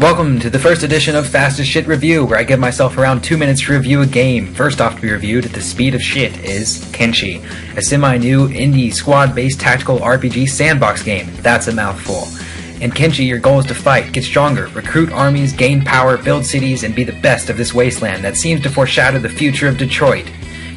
Welcome to the first edition of Fast As Shit Review, where I give myself around 2 minutes to review a game. First off to be reviewed at the speed of shit is Kenshi, a semi-new indie squad-based tactical RPG sandbox game. That's a mouthful. In Kenshi, your goal is to fight, get stronger, recruit armies, gain power, build cities, and be the best of this wasteland that seems to foreshadow the future of Detroit.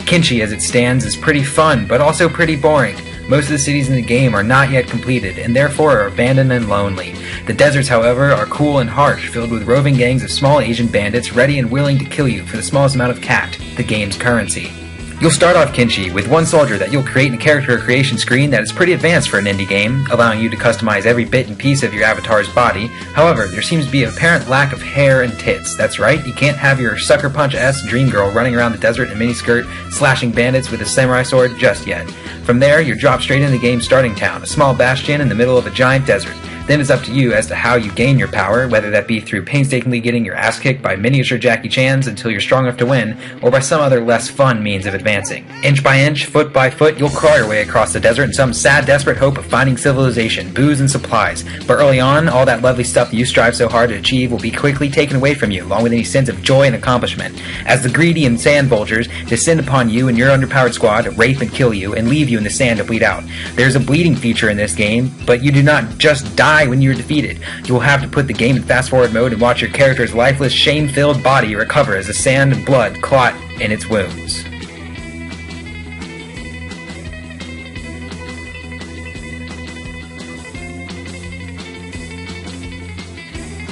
Kenshi, as it stands, is pretty fun, but also pretty boring. Most of the cities in the game are not yet completed, and therefore are abandoned and lonely. The deserts, however, are cool and harsh, filled with roving gangs of small Asian bandits ready and willing to kill you for the smallest amount of cat, the game's currency. You'll start off Kenshi with one soldier that you'll create in a character creation screen that is pretty advanced for an indie game, allowing you to customize every bit and piece of your avatar's body. However, there seems to be an apparent lack of hair and tits. That's right, you can't have your Sucker Punch-esque dream girl running around the desert in a miniskirt, slashing bandits with a samurai sword just yet. From there, you're dropped straight into the game's starting town, a small bastion in the middle of a giant desert. Then it's up to you as to how you gain your power, whether that be through painstakingly getting your ass kicked by miniature Jackie Chans until you're strong enough to win, or by some other less fun means of advancing. Inch by inch, foot by foot, you'll crawl your way across the desert in some sad, desperate hope of finding civilization, booze, and supplies. But early on, all that lovely stuff that you strive so hard to achieve will be quickly taken away from you, along with any sense of joy and accomplishment, as the greedy and sand vultures descend upon you and your underpowered squad, rape and kill you, and leave you in the sand to bleed out. There's a bleeding feature in this game, but you do not just die when you're defeated. You will have to put the game in fast-forward mode and watch your character's lifeless, shame-filled body recover as the sand and blood clot in its wounds.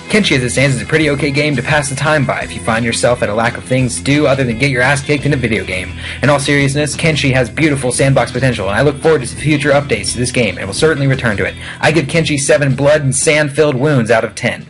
Kenshi as it stands is a pretty okay game to pass the time by if you find yourself at a lack of things to do other than get your ass kicked in a video game. In all seriousness, Kenshi has beautiful sandbox potential, and I look forward to future updates to this game and will certainly return to it. I give Kenshi 7 blood and sand-filled wounds out of 10.